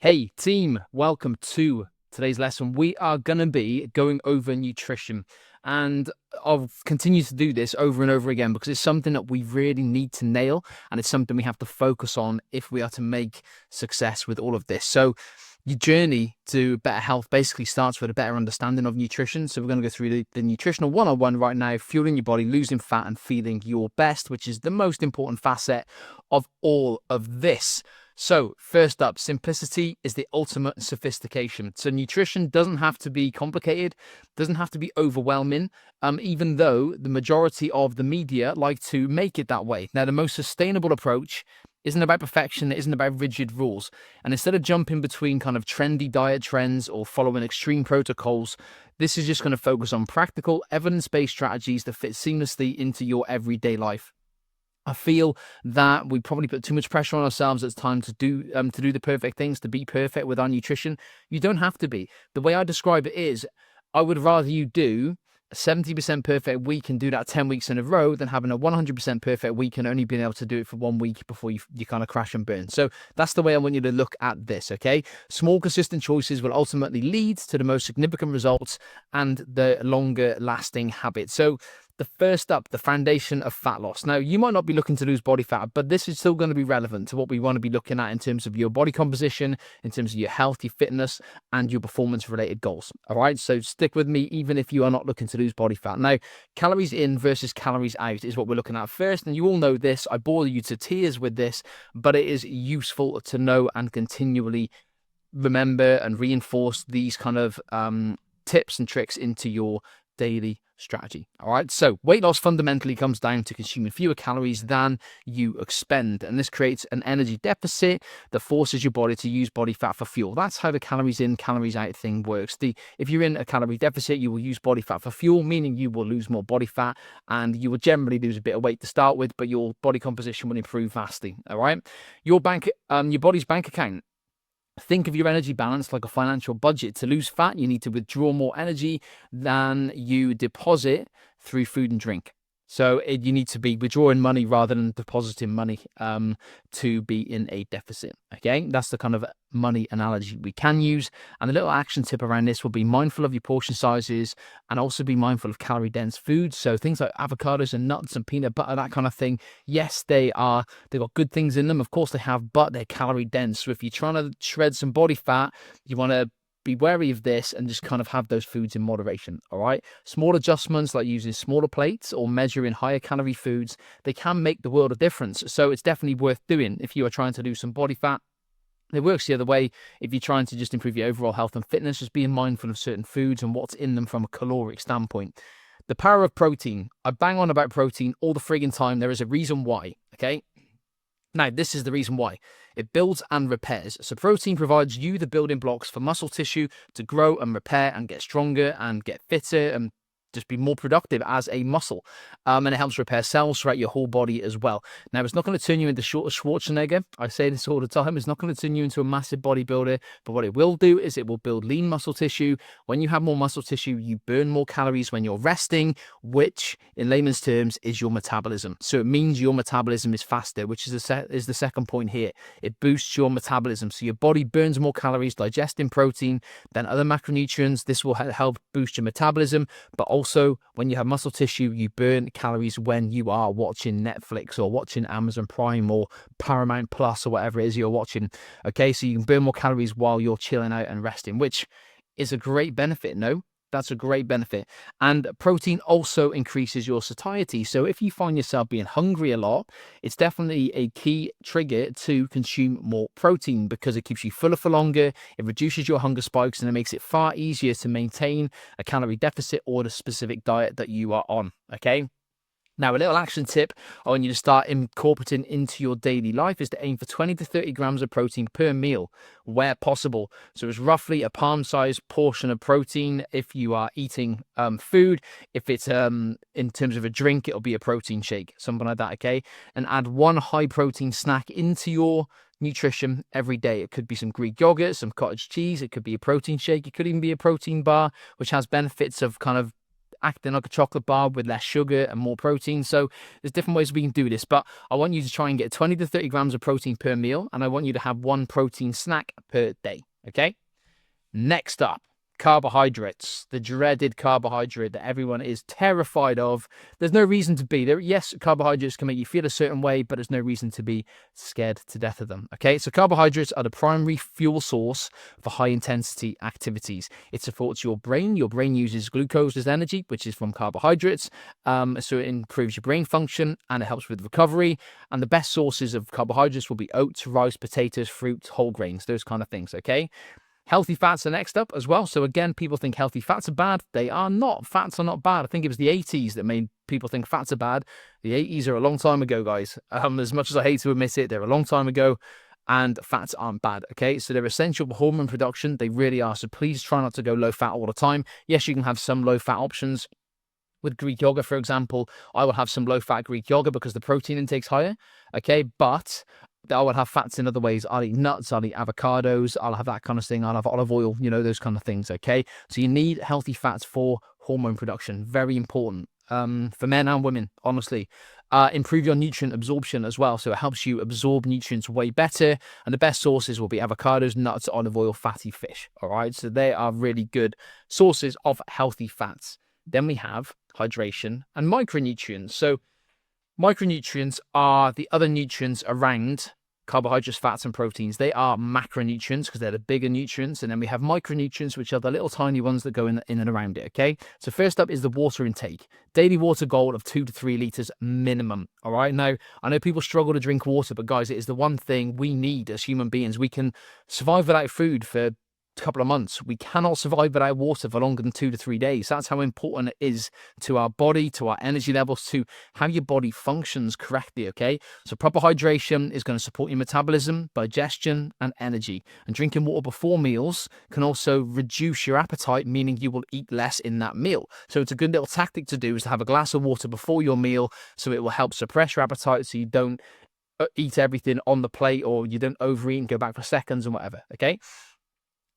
Hey team, welcome to today's lesson. We are going to be going over nutrition, and I'll continue to do this over and over again because it's something that we really need to nail, and it's something we have to focus on if we are to make success with all of this. So your journey to better health basically starts with a better understanding of nutrition. So we're going to go through the nutritional 101 right now: fueling your body, losing fat, and feeling your best, which is the most important facet of all of this. So first up, simplicity is the ultimate sophistication. So nutrition doesn't have to be complicated, doesn't have to be overwhelming, even though the majority of the media like to make it that way. Now, the most sustainable approach isn't about perfection, it isn't about rigid rules. And instead of jumping between kind of trendy diet trends or following extreme protocols, this is just going to focus on practical, evidence-based strategies that fit seamlessly into your everyday life. I feel that we probably put too much pressure on ourselves at times to do the perfect things, to be perfect with our nutrition. You don't have to be. The way I describe it is, I would rather you do a 70% perfect week and do that 10 weeks in a row than having a 100% perfect week and only being able to do it for 1 week before you kind of crash and burn. So that's the way I want you to look at this, okay? Small, consistent choices will ultimately lead to the most significant results and the longer lasting habits. So the first up, the foundation of fat loss. Now, you might not be looking to lose body fat, but this is still going to be relevant to what we want to be looking at in terms of your body composition, in terms of your health, your fitness, and your performance-related goals. All right, so stick with me even if you are not looking to lose body fat. Now, calories in versus calories out is what we're looking at first, and you all know this. I bore you to tears with this, but it is useful to know and continually remember and reinforce these kind of tips and tricks into your daily strategy. All right, so weight loss fundamentally comes down to consuming fewer calories than you expend, and this creates an energy deficit that forces your body to use body fat for fuel. That's how the calories in, calories out thing works. If you're in a calorie deficit, you will use body fat for fuel, meaning you will lose more body fat, and you will generally lose a bit of weight to start with, but your body composition will improve vastly. All right, your body's bank account. Think of your energy balance like a financial budget. To lose fat, you need to withdraw more energy than you deposit through food and drink. So you need to be withdrawing money rather than depositing money to be in a deficit. Okay, that's the kind of money analogy we can use. And a little action tip around this will be mindful of your portion sizes and also be mindful of calorie dense foods. So things like avocados and nuts and peanut butter, that kind of thing. Yes, they've got good things in them. Of course they have, but they're calorie dense. So if you're trying to shred some body fat, you want to be wary of this and just kind of have those foods in moderation. All right, small adjustments like using smaller plates or measuring higher calorie foods, they can make the world of difference. So it's definitely worth doing if you are trying to lose some body fat. It works the other way if you're trying to just improve your overall health and fitness, just being mindful of certain foods and what's in them from a caloric standpoint. The power of protein. I bang on about protein all the frigging time. There is a reason why, okay? Now, this is the reason why. It builds and repairs. So protein provides you the building blocks for muscle tissue to grow and repair and get stronger and get fitter and just be more productive as a muscle. And it helps repair cells throughout your whole body as well. Now, it's not going to turn you into Schwarzenegger. I say this all the time. It's not going to turn you into a massive bodybuilder. But what it will do is it will build lean muscle tissue. When you have more muscle tissue, you burn more calories when you're resting, which in layman's terms is your metabolism. So it means your metabolism is faster, which is the second point here. It boosts your metabolism. So your body burns more calories digesting protein than other macronutrients. This will help boost your metabolism, but also, when you have muscle tissue, you burn calories when you are watching Netflix or watching Amazon Prime or Paramount Plus or whatever it is you're watching. Okay, so you can burn more calories while you're chilling out and resting, which is a great benefit, no? That's a great benefit. And protein also increases your satiety. So if you find yourself being hungry a lot, it's definitely a key trigger to consume more protein because it keeps you fuller for longer, it reduces your hunger spikes, and it makes it far easier to maintain a calorie deficit or the specific diet that you are on, okay? Now, a little action tip I want you to start incorporating into your daily life is to aim for 20 to 30 grams of protein per meal where possible. So it's roughly a palm-sized portion of protein if you are eating food. If it's in terms of a drink, it'll be a protein shake, something like that, okay? And add one high-protein snack into your nutrition every day. It could be some Greek yogurt, some cottage cheese. It could be a protein shake. It could even be a protein bar, which has benefits of kind of acting like a chocolate bar with less sugar and more protein. So there's different ways we can do this, but I want you to try and get 20 to 30 grams of protein per meal, and I want you to have one protein snack per day. Okay. Next up, carbohydrates, the dreaded carbohydrate that everyone is terrified of. There's no reason to be there. Yes, carbohydrates can make you feel a certain way, but there's no reason to be scared to death of them. Okay, so carbohydrates are the primary fuel source for high intensity activities. It supports your brain. Your brain uses glucose as energy, which is from carbohydrates. So it improves your brain function and it helps with recovery. And the best sources of carbohydrates will be oats, rice, potatoes, fruit, whole grains, those kind of things. Okay. Healthy fats are next up as well. So again, people think healthy fats are bad. They are not. Fats are not bad. I think it was the 80s that made people think fats are bad. The 80s are a long time ago, guys. As much as I hate to admit it, they're a long time ago. And fats aren't bad, okay? So they're essential for hormone production. They really are. So please try not to go low fat all the time. Yes, you can have some low fat options. With Greek yogurt, for example, I will have some low fat Greek yogurt because the protein intake's higher, okay? But I will have fats in other ways. I'll eat nuts, I'll eat avocados, I'll have that kind of thing. I'll have olive oil, those kind of things, okay? So you need healthy fats for hormone production. Very important for men and women, honestly. Improve your nutrient absorption as well. So it helps you absorb nutrients way better. And the best sources will be avocados, nuts, olive oil, fatty fish, all right? So they are really good sources of healthy fats. Then we have hydration and micronutrients. So micronutrients are the other nutrients around carbohydrates, fats, and proteins. They are macronutrients because they're the bigger nutrients. And then we have micronutrients, which are the little tiny ones that go in and around it, okay? So first up is the water intake. Daily water goal of 2 to 3 litres minimum, all right? Now, I know people struggle to drink water, but guys, it is the one thing we need as human beings. We can survive without food for couple of months. We cannot survive without water for longer than 2 to 3 days. That's how important it is to our body, to our energy levels, to how your body functions correctly, okay? So proper hydration is going to support your metabolism, digestion, and energy. And drinking water before meals can also reduce your appetite, meaning you will eat less in that meal. So it's a good little tactic to do is to have a glass of water before your meal, so it will help suppress your appetite so you don't eat everything on the plate or you don't overeat and go back for seconds and whatever, okay?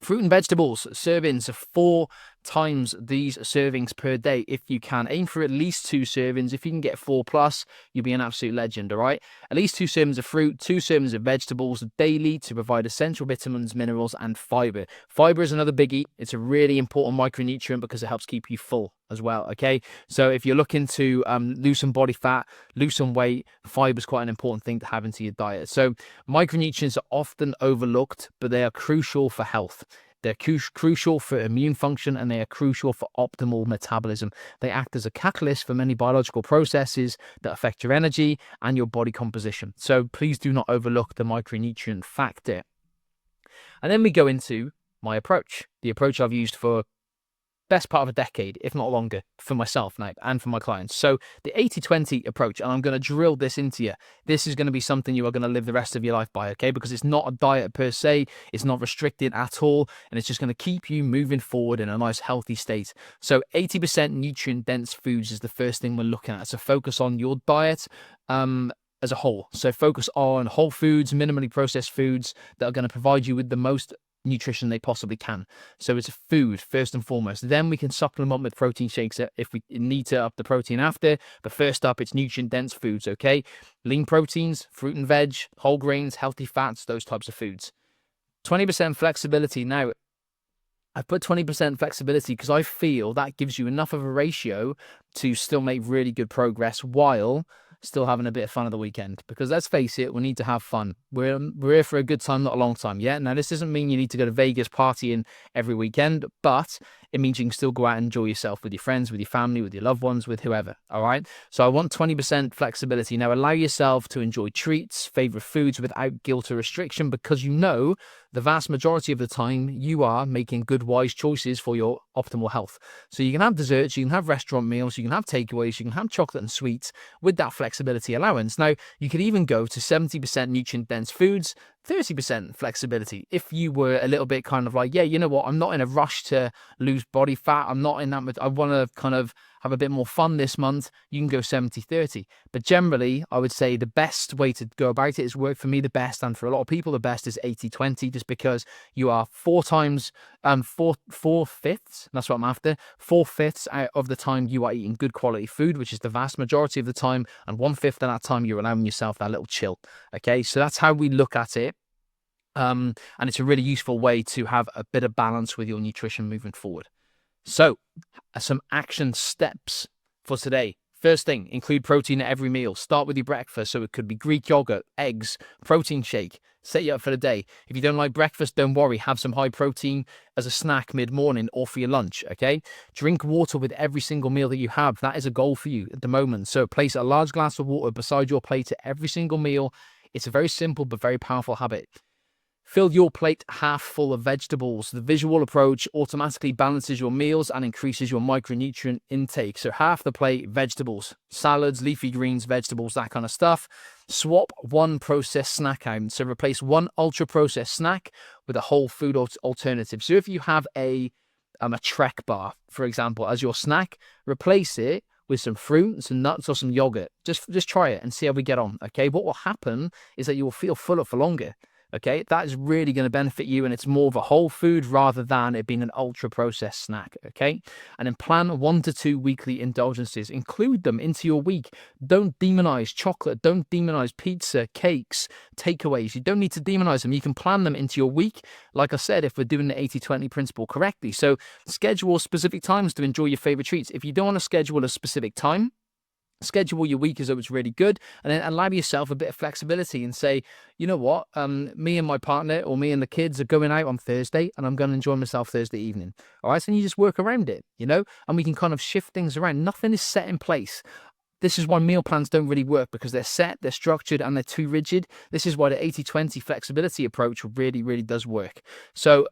Fruit and vegetables, servings of 4 times these servings per day if you can. Aim for at least 2 servings. If you can get 4 plus, you'll be an absolute legend, all right? At least 2 servings of fruit, 2 servings of vegetables daily to provide essential vitamins, minerals, and fiber. Fiber is another biggie. It's a really important micronutrient because it helps keep you full as well, okay? So if you're looking to lose some body fat, lose some weight, fiber is quite an important thing to have into your diet. So micronutrients are often overlooked, but they are crucial for health. They're crucial for immune function and they are crucial for optimal metabolism. They act as a catalyst for many biological processes that affect your energy and your body composition. So please do not overlook the micronutrient factor. And then we go into my approach, the approach I've used for best part of a decade, if not longer, for myself now and for my clients. So the 80-20 approach, and I'm going to drill this into you. This is going to be something you are going to live the rest of your life by, okay? Because it's not a diet per se, it's not restricted at all, and it's just going to keep you moving forward in a nice healthy state. So 80% nutrient dense foods is the first thing we're looking at. So focus on your diet as a whole. So focus on whole foods, minimally processed foods that are going to provide you with the most nutrition they possibly can. So it's food first and foremost. Then we can supplement with protein shakes if we need to up the protein after. But first up, it's nutrient dense foods, okay? Lean proteins, fruit and veg, whole grains, healthy fats, those types of foods. 20% flexibility. Now, I put 20% flexibility because I feel that gives you enough of a ratio to still make really good progress while still having a bit of fun at the weekend. Because let's face it, we need to have fun. We're here for a good time, not a long time. Yeah. Now, this doesn't mean you need to go to Vegas partying every weekend, but it means you can still go out and enjoy yourself with your friends, with your family, with your loved ones, with whoever. All right. So I want 20% flexibility. Now, allow yourself to enjoy treats, favorite foods without guilt or restriction, because the vast majority of the time you are making good, wise choices for your optimal health. So you can have desserts, you can have restaurant meals, you can have takeaways, you can have chocolate and sweets with that flexibility allowance. Now, you could even go to 70% nutrient dense foods, 30% flexibility. If you were a little bit kind of like, yeah, you know what, I'm not in a rush to lose body fat. I'm not in that, I want to kind of have a bit more fun this month, you can go 70-30. But generally, I would say the best way to go about it is work for me the best, and for a lot of people, the best is 80-20, just because you are four fifths, that's what I'm after, 4/5 out of the time you are eating good quality food, which is the vast majority of the time, and 1/5 of that time you're allowing yourself that little chill. Okay, so that's how we look at it. And it's a really useful way to have a bit of balance with your nutrition moving forward. So, some action steps for today. First thing, include protein at every meal. Start with your breakfast. So it could be Greek yogurt, eggs, protein shake. Set you up for the day. If you don't like breakfast, don't worry. Have some high protein as a snack mid-morning or for your lunch, okay? Drink water with every single meal that you have. That is a goal for you at the moment. So place a large glass of water beside your plate at every single meal. It's a very simple but very powerful habit. Fill your plate half full of vegetables. The visual approach automatically balances your meals and increases your micronutrient intake. So half the plate, vegetables, salads, leafy greens, vegetables, that kind of stuff. Swap one processed snack out. So replace one ultra-processed snack with a whole food alternative. So if you have a Trek bar, for example, as your snack, replace it with some fruit, some nuts, or some yogurt. Just try it and see how we get on, okay? What will happen is that you will feel fuller for longer. Okay, that is really going to benefit you, and it's more of a whole food rather than it being an ultra-processed snack, okay? And then plan 1 to 2 weekly indulgences. Include them into your week. Don't demonize chocolate. Don't demonize pizza, cakes, takeaways. You don't need to demonize them. You can plan them into your week, like I said, if we're doing the 80-20 principle correctly. So schedule specific times to enjoy your favorite treats. If you don't want to schedule a specific time, schedule your week as though it's really good, and then allow yourself a bit of flexibility and say, you know what, me and my partner or me and the kids are going out on Thursday and I'm going to enjoy myself Thursday evening. All right, so you just work around it, and we can kind of shift things around. Nothing is set in place. This is why meal plans don't really work, because they're set, they're structured, and they're too rigid. This is why the 80-20 flexibility approach really, really does work. So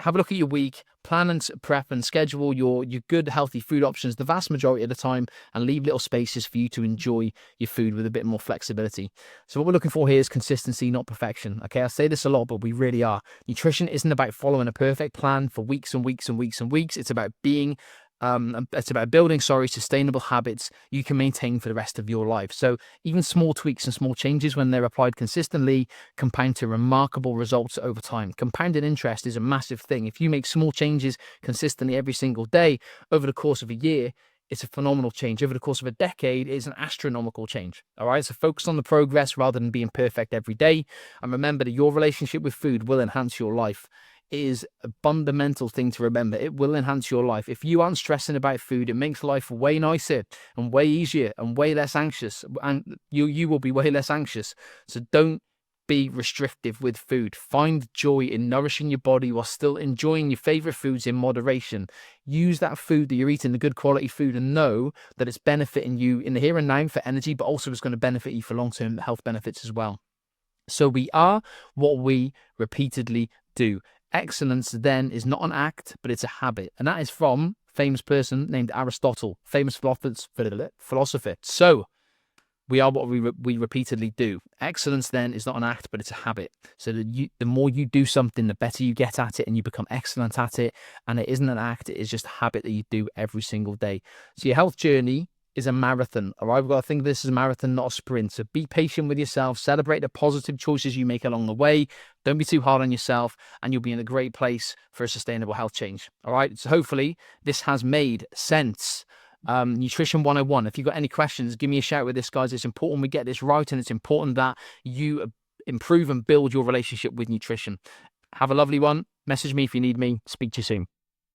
have a look at your week, plan and prep and schedule your good, healthy food options the vast majority of the time, and leave little spaces for you to enjoy your food with a bit more flexibility. So what we're looking for here is consistency, not perfection. Okay, I say this a lot, but we really are. Nutrition isn't about following a perfect plan for weeks and weeks and weeks and weeks. It's about building sustainable habits you can maintain for the rest of your life. So even small tweaks and small changes, when they're applied consistently, compound to remarkable results over time. Compounded interest is a massive thing. If you make small changes consistently every single day over the course of a year, it's a phenomenal change. Over the course of a decade, it's an astronomical change. All right, so focus on the progress rather than being perfect every day. And remember that your relationship with food will enhance your life. Is a fundamental thing to remember. It will enhance your life. If you aren't stressing about food, it makes life way nicer and way easier and way less anxious. And you will be way less anxious. So don't be restrictive with food. Find joy in nourishing your body while still enjoying your favorite foods in moderation. Use that food that you're eating, the good quality food, and know that it's benefiting you in the here and now for energy, but also it's going to benefit you for long-term health benefits as well. So we are what we repeatedly do. Excellence then is not an act, but it's a habit. And that is from a famous person named Aristotle, famous philosopher. So we are what we repeatedly do. Excellence then is not an act, but it's a habit. So the more you do something, the better you get at it and you become excellent at it. And it isn't an act, it is just a habit that you do every single day. So your health journey is a marathon. All right, we've got to think of this as a marathon, not a sprint. So be patient with yourself, celebrate the positive choices you make along the way. Don't be too hard on yourself, and you'll be in a great place for a sustainable health change. All right, so hopefully this has made sense. Nutrition 101. If you've got any questions, give me a shout with this, guys. It's important we get this right, and it's important that you improve and build your relationship with nutrition. Have a lovely one. Message me if you need me. Speak to you soon.